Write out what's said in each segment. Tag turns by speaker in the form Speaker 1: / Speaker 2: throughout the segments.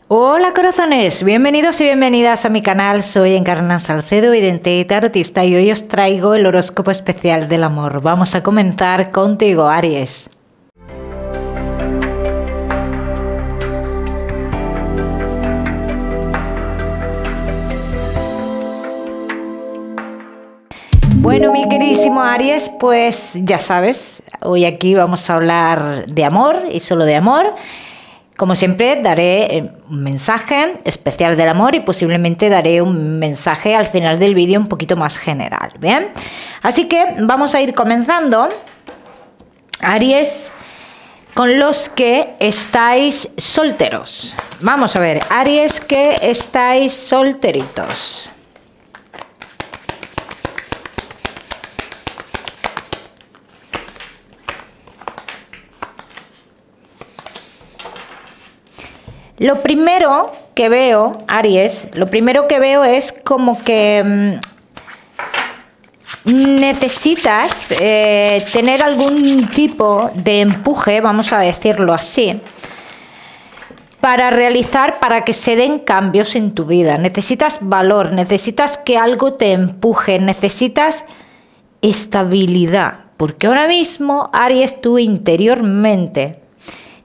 Speaker 1: Hola corazones, bienvenidos y bienvenidas a mi canal. Soy Encarna Salcedo, vidente y tarotista, y hoy os traigo el horóscopo especial del amor. Vamos a comenzar contigo, Aries. Bueno, mi queridísimo Aries, pues ya sabes, hoy aquí vamos a hablar de amor y solo de amor. Como siempre, daré un mensaje especial del amor y posiblemente daré un mensaje al final del vídeo un poquito más general, ¿bien? Así que vamos a ir comenzando, Aries, con los que estáis solteros. Vamos a ver, Aries, que estáis solteritos. Lo primero que veo, Aries, es como que necesitas tener algún tipo de empuje, vamos a decirlo así, para que se den cambios en tu vida. Necesitas valor, necesitas que algo te empuje, necesitas estabilidad, porque ahora mismo, Aries, tú interiormente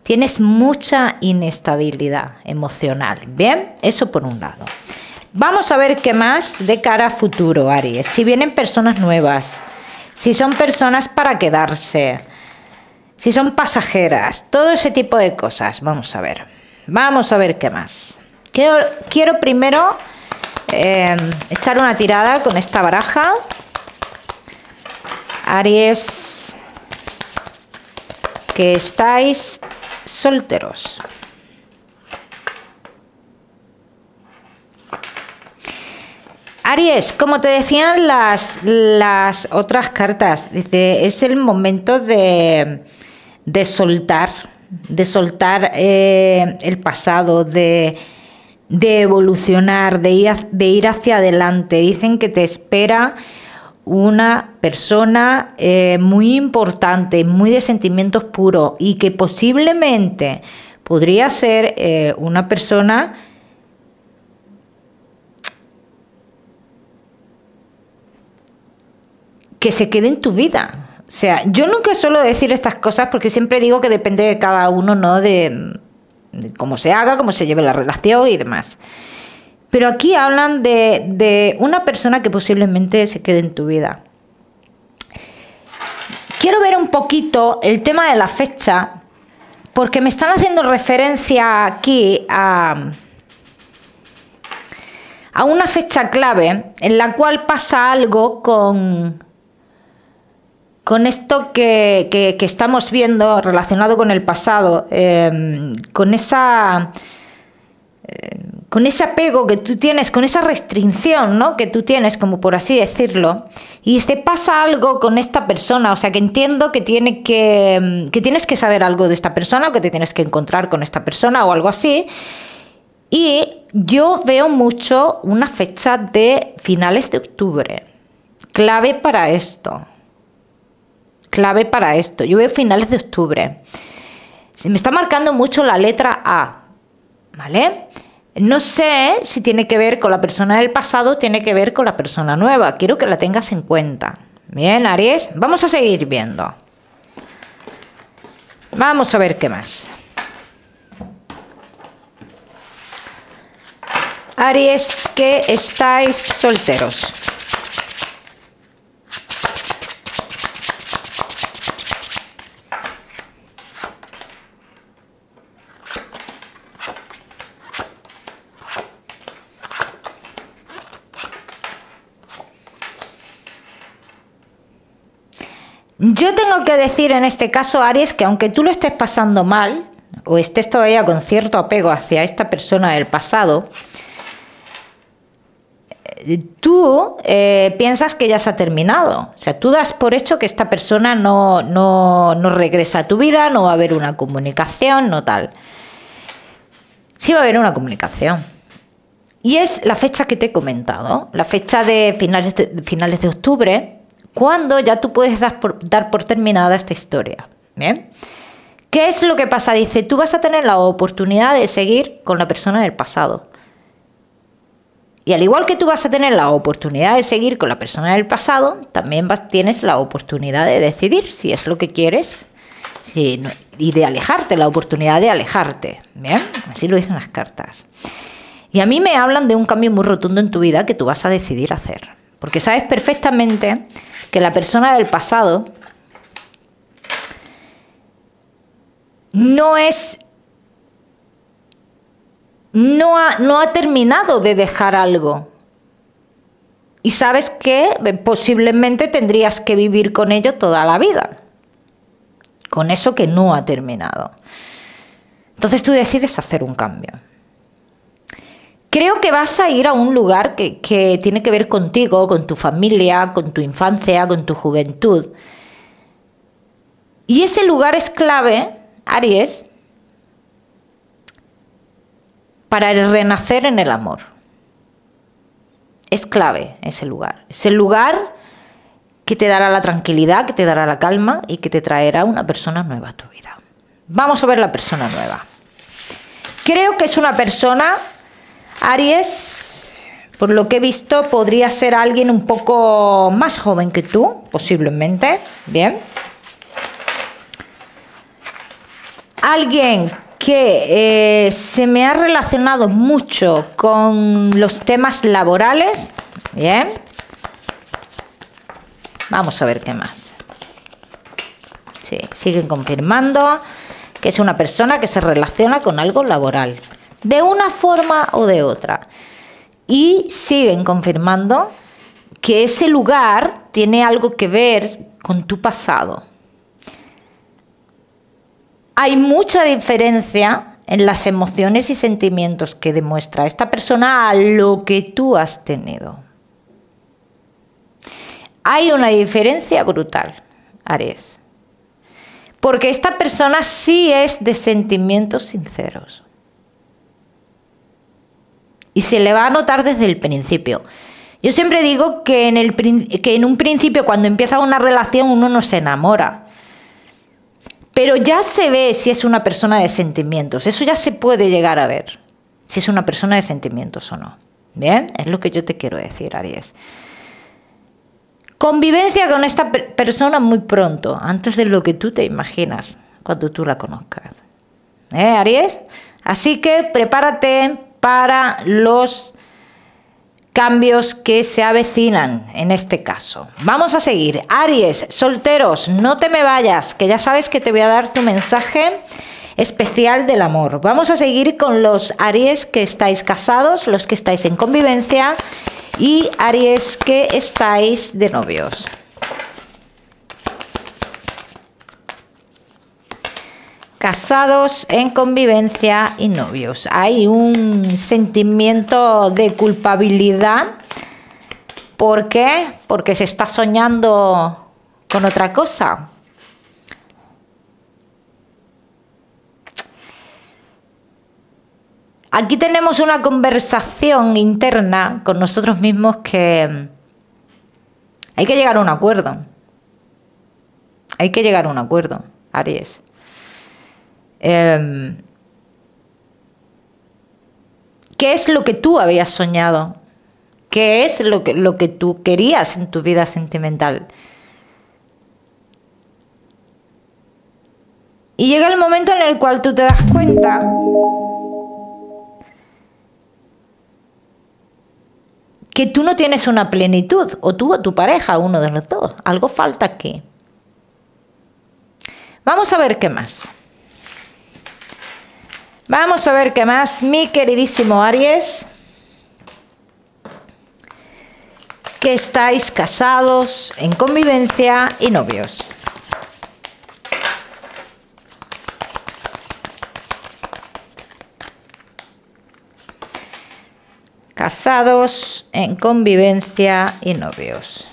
Speaker 1: tienes mucha inestabilidad emocional, ¿bien? Eso por un lado. Vamos a ver qué más de cara a futuro, Aries. Si vienen personas nuevas, si son personas para quedarse, si son pasajeras, todo ese tipo de cosas. Vamos a ver. Vamos a ver qué más. Quiero primero echar una tirada con esta baraja. Aries, que estáis solteros. Aries, como te decían las otras cartas, dice, es el momento de soltar el pasado, de evolucionar, de ir hacia adelante. Dicen que te espera una persona muy importante, muy de sentimientos puros, y que posiblemente podría ser una persona que se quede en tu vida. O sea, yo nunca suelo decir estas cosas porque siempre digo que depende de cada uno, ¿no? De cómo se haga, cómo se lleve la relación y demás. Pero aquí hablan de una persona que posiblemente se quede en tu vida. Quiero ver un poquito el tema de la fecha, porque me están haciendo referencia aquí a una fecha clave en la cual pasa algo con esto que estamos viendo relacionado con el pasado, con ese apego que tú tienes, con esa restricción, ¿no?, que tú tienes, como por así decirlo, y dice, pasa algo con esta persona. O sea, que entiendo que tienes que saber algo de esta persona, o que te tienes que encontrar con esta persona o algo así. Y yo veo mucho una fecha de finales de octubre, clave para esto. Yo veo finales de octubre. Se me está marcando mucho la letra A, ¿vale? No sé si tiene que ver con la persona del pasado o tiene que ver con la persona nueva. Quiero que la tengas en cuenta. Bien, Aries, vamos a seguir viendo. Vamos a ver qué más. Aries, que estáis solteros. Yo tengo que decir en este caso, Aries, que aunque tú lo estés pasando mal o estés todavía con cierto apego hacia esta persona del pasado, tú piensas que ya se ha terminado. O sea, tú das por hecho que esta persona no regresa a tu vida, no va a haber una comunicación, no tal. Sí va a haber una comunicación. Y es la fecha que te he comentado, la fecha de finales de octubre, cuando ya tú puedes dar por terminada esta historia. ¿Bien? ¿Qué es lo que pasa? Dice, tú vas a tener la oportunidad de seguir con la persona del pasado. Y al igual que tú vas a tener la oportunidad de seguir con la persona del pasado, también tienes la oportunidad de decidir si es lo que quieres y de alejarte, la oportunidad de alejarte. ¿Bien? Así lo dicen las cartas. Y a mí me hablan de un cambio muy rotundo en tu vida que tú vas a decidir hacer. Porque sabes perfectamente que la persona del pasado no ha terminado de dejar algo. Y sabes que posiblemente tendrías que vivir con ello toda la vida. Con eso que no ha terminado. Entonces tú decides hacer un cambio. Creo que vas a ir a un lugar que tiene que ver contigo, con tu familia, con tu infancia, con tu juventud. Y ese lugar es clave, Aries, para el renacer en el amor. Es clave ese lugar. Es el lugar que te dará la tranquilidad, que te dará la calma y que te traerá una persona nueva a tu vida. Vamos a ver la persona nueva. Creo que es una persona, Aries, por lo que he visto, podría ser alguien un poco más joven que tú, posiblemente. Bien. Alguien que se me ha relacionado mucho con los temas laborales. Bien. Vamos a ver qué más. Sí, siguen confirmando que es una persona que se relaciona con algo laboral, de una forma o de otra. Y siguen confirmando que ese lugar tiene algo que ver con tu pasado. Hay mucha diferencia en las emociones y sentimientos que demuestra esta persona a lo que tú has tenido. Hay una diferencia brutal, Aries. Porque esta persona sí es de sentimientos sinceros. Y se le va a notar desde el principio. Yo siempre digo que en un principio, cuando empieza una relación, uno no se enamora. Pero ya se ve si es una persona de sentimientos. Eso ya se puede llegar a ver. Si es una persona de sentimientos o no. ¿Bien? Es lo que yo te quiero decir, Aries. Convivencia con esta persona muy pronto, antes de lo que tú te imaginas, cuando tú la conozcas. Aries? Así que prepárate para los cambios que se avecinan en este caso. Vamos a seguir. Aries, solteros, no te me vayas, que ya sabes que te voy a dar tu mensaje especial del amor. Vamos a seguir con los Aries que estáis casados, los que estáis en convivencia y Aries que estáis de novios. Casados, en convivencia y novios. Hay un sentimiento de culpabilidad. ¿Por qué? Porque se está soñando con otra cosa. Aquí tenemos una conversación interna con nosotros mismos que hay que llegar a un acuerdo. Hay que llegar a un acuerdo, Aries. ¿Qué es lo que tú habías soñado? ¿Qué es lo que tú querías en tu vida sentimental? Y llega el momento en el cual tú te das cuenta que tú no tienes una plenitud, o tú o tu pareja, uno de los dos. Algo falta aquí. Vamos a ver qué más. Vamos a ver qué más, mi queridísimo Aries, que estáis casados, en convivencia y novios. Casados, en convivencia y novios.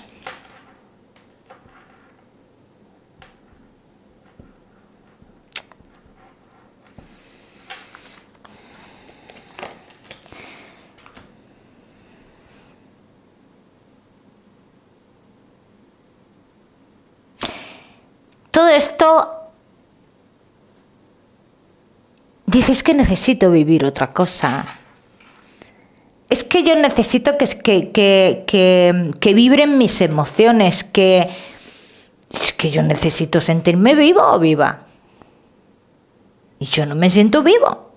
Speaker 1: Todo esto dices que necesito vivir otra cosa. Es que yo necesito que vibren mis emociones, es que yo necesito sentirme vivo o viva. Y yo no me siento vivo.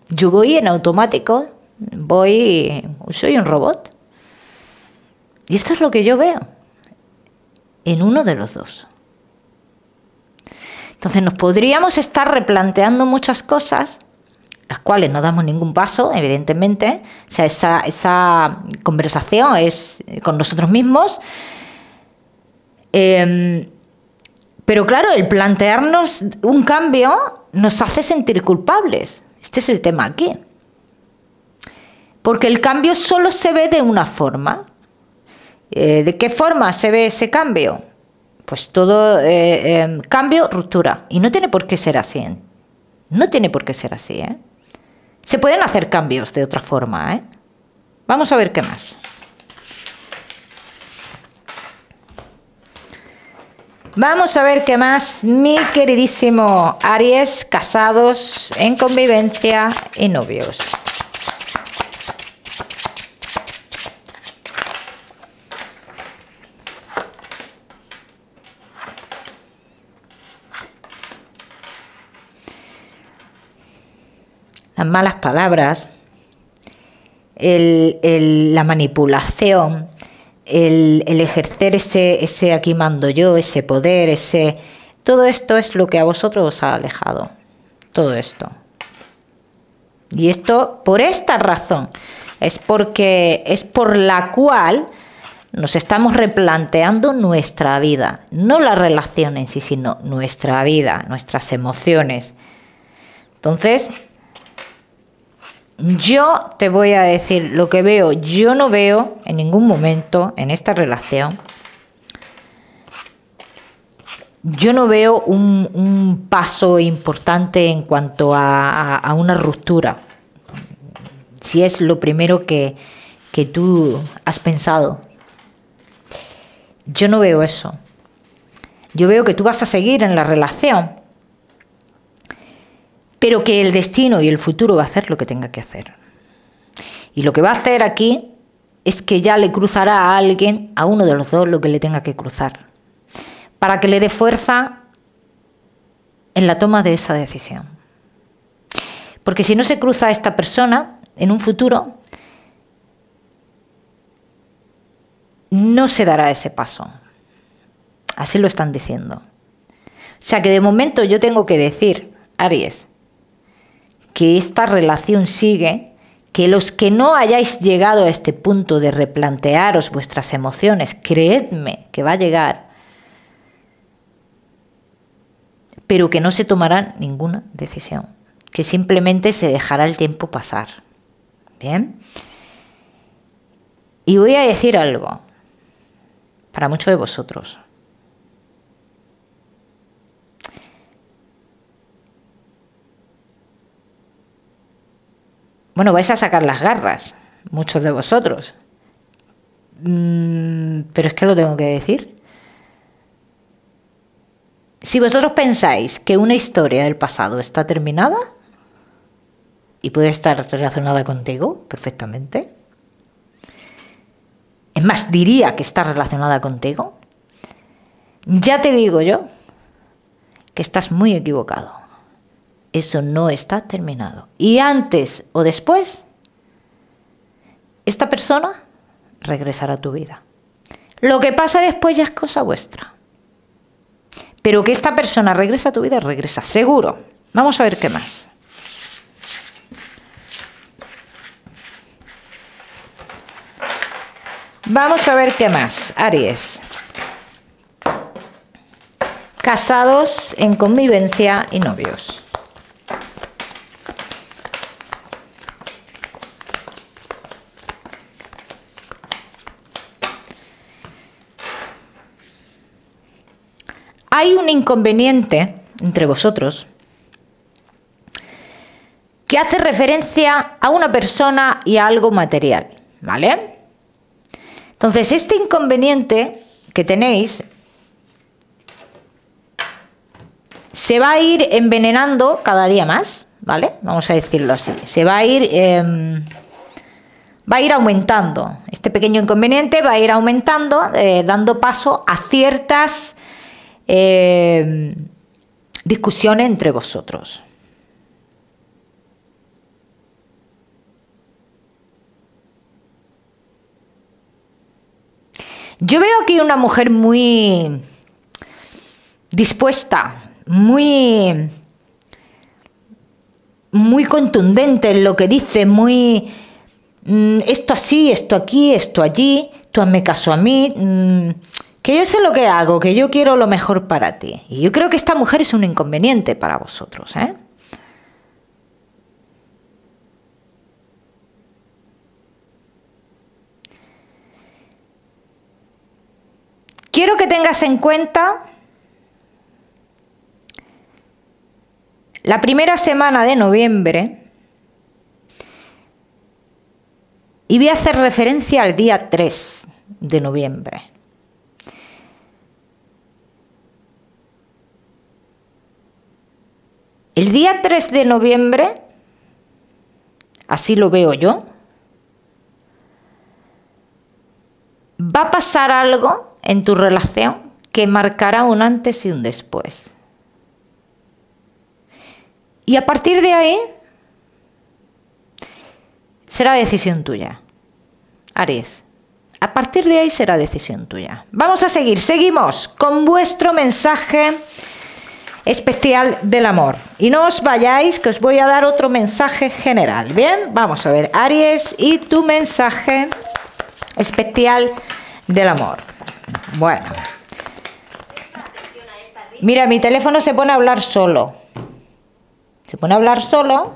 Speaker 1: Yo voy en automático, soy un robot. Y esto es lo que yo veo en uno de los dos. Entonces nos podríamos estar replanteando muchas cosas, las cuales no damos ningún paso, evidentemente. O sea, esa conversación es con nosotros mismos. Pero claro, el plantearnos un cambio nos hace sentir culpables. Este es el tema aquí. Porque el cambio solo se ve de una forma. ¿De qué forma se ve ese cambio? Pues todo cambio, ruptura. Y no tiene por qué ser así. No tiene por qué ser así. Se pueden hacer cambios de otra forma. Vamos a ver qué más. Vamos a ver qué más, mi queridísimo Aries, casados, en convivencia y novios. Las malas palabras, la manipulación, el ejercer ese aquí mando yo, ese poder, todo esto es lo que a vosotros os ha alejado. Todo esto. Y esto, por esta razón, es por la cual nos estamos replanteando nuestra vida. No la relación en sí, sino nuestra vida, nuestras emociones. Entonces, yo te voy a decir lo que veo. Yo no veo en ningún momento en esta relación, yo no veo un paso importante en cuanto a una ruptura. Si es lo primero que tú has pensado. Yo no veo eso. Yo veo que tú vas a seguir en la relación, pero que el destino y el futuro va a hacer lo que tenga que hacer. Y lo que va a hacer aquí es que ya le cruzará a alguien, a uno de los dos, lo que le tenga que cruzar, para que le dé fuerza en la toma de esa decisión. Porque si no se cruza a esta persona, en un futuro, no se dará ese paso. Así lo están diciendo. O sea que de momento yo tengo que decir, Aries, que esta relación sigue, que los que no hayáis llegado a este punto de replantearos vuestras emociones, creedme que va a llegar, pero que no se tomará ninguna decisión, que simplemente se dejará el tiempo pasar. ¿Bien? Y voy a decir algo para muchos de vosotros. Bueno, vais a sacar las garras, muchos de vosotros. Pero es que lo tengo que decir. Si vosotros pensáis que una historia del pasado está terminada y puede estar relacionada contigo perfectamente, es más, diría que está relacionada contigo, ya te digo yo que estás muy equivocado. Eso no está terminado. Y antes o después, esta persona regresará a tu vida. Lo que pasa después ya es cosa vuestra. Pero que esta persona regresa a tu vida, regresa, seguro. Vamos a ver qué más. Vamos a ver qué más, Aries. Casados, en convivencia y novios. Hay un inconveniente entre vosotros que hace referencia a una persona y a algo material, ¿vale? Entonces, este inconveniente que tenéis se va a ir envenenando cada día más, ¿vale? Vamos a decirlo así. Se va a ir aumentando. Este pequeño inconveniente va a ir aumentando, dando paso a ciertas discusiones entre vosotros. Yo veo aquí una mujer muy dispuesta, muy contundente en lo que dice, muy esto así, esto aquí, esto allí, tú hazme caso a mí, que yo sé lo que hago, que yo quiero lo mejor para ti. Y yo creo que esta mujer es un inconveniente para vosotros, ¿eh? Quiero que tengas en cuenta la primera semana de noviembre y voy a hacer referencia al día 3 de noviembre. El día 3 de noviembre, así lo veo yo, va a pasar algo en tu relación que marcará un antes y un después. Y a partir de ahí será decisión tuya, Aries. A partir de ahí será decisión tuya. Vamos a seguir, seguimos con vuestro mensaje especial del amor. Y no os vayáis, que os voy a dar otro mensaje general. Bien, vamos a ver, Aries, y tu mensaje especial del amor. Bueno, mira, mi teléfono se pone a hablar solo. Se pone a hablar solo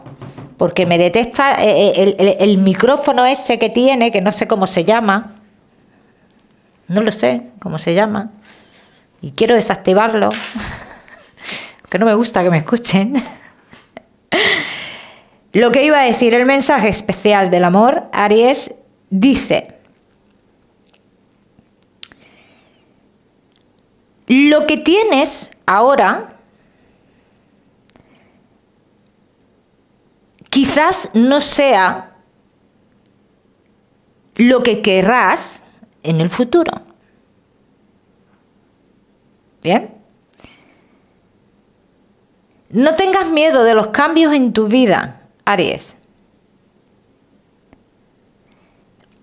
Speaker 1: porque me detecta el micrófono ese que tiene, que no sé cómo se llama. No lo sé cómo se llama. Y quiero desactivarlo. Que no me gusta que me escuchen. Lo que iba a decir, el mensaje especial del amor, Aries, dice: lo que tienes ahora quizás no sea lo que querrás en el futuro. ¿Bien? No tengas miedo de los cambios en tu vida, Aries.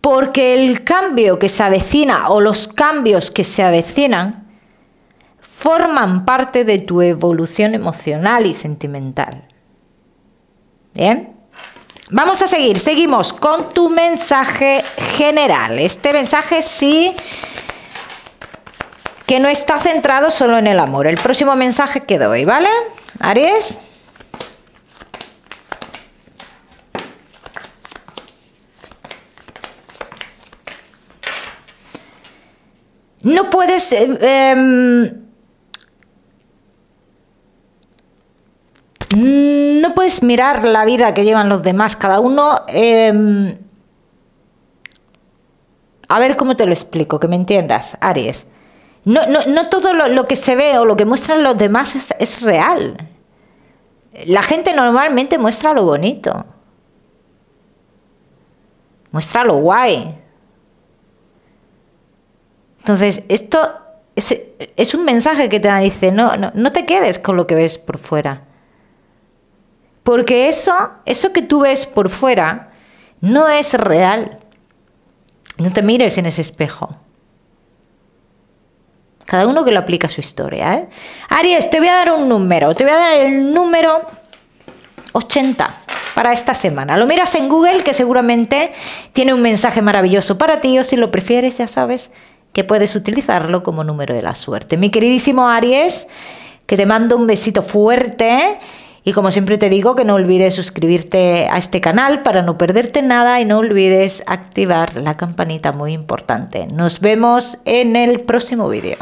Speaker 1: Porque el cambio que se avecina o los cambios que se avecinan forman parte de tu evolución emocional y sentimental. ¿Bien? Vamos a seguir, seguimos con tu mensaje general. Este mensaje sí que no está centrado solo en el amor. El próximo mensaje que doy, ¿vale? Aries. No puedes no puedes mirar la vida que llevan los demás, cada uno. A ver cómo te lo explico, que me entiendas, Aries. No todo lo que se ve o lo que muestran los demás es real. La gente normalmente muestra lo bonito, muestra lo guay. Entonces, esto es un mensaje que te dice: no te quedes con lo que ves por fuera. Porque eso que tú ves por fuera no es real. No te mires en ese espejo. Cada uno que lo aplica a su historia, ¿eh? Aries, te voy a dar un número. Te voy a dar el número 80 para esta semana. Lo miras en Google, que seguramente tiene un mensaje maravilloso para ti, o si lo prefieres, ya sabes que puedes utilizarlo como número de la suerte. Mi queridísimo Aries, que te mando un besito fuerte. Y como siempre te digo, que no olvides suscribirte a este canal para no perderte nada y no olvides activar la campanita, muy importante. Nos vemos en el próximo vídeo.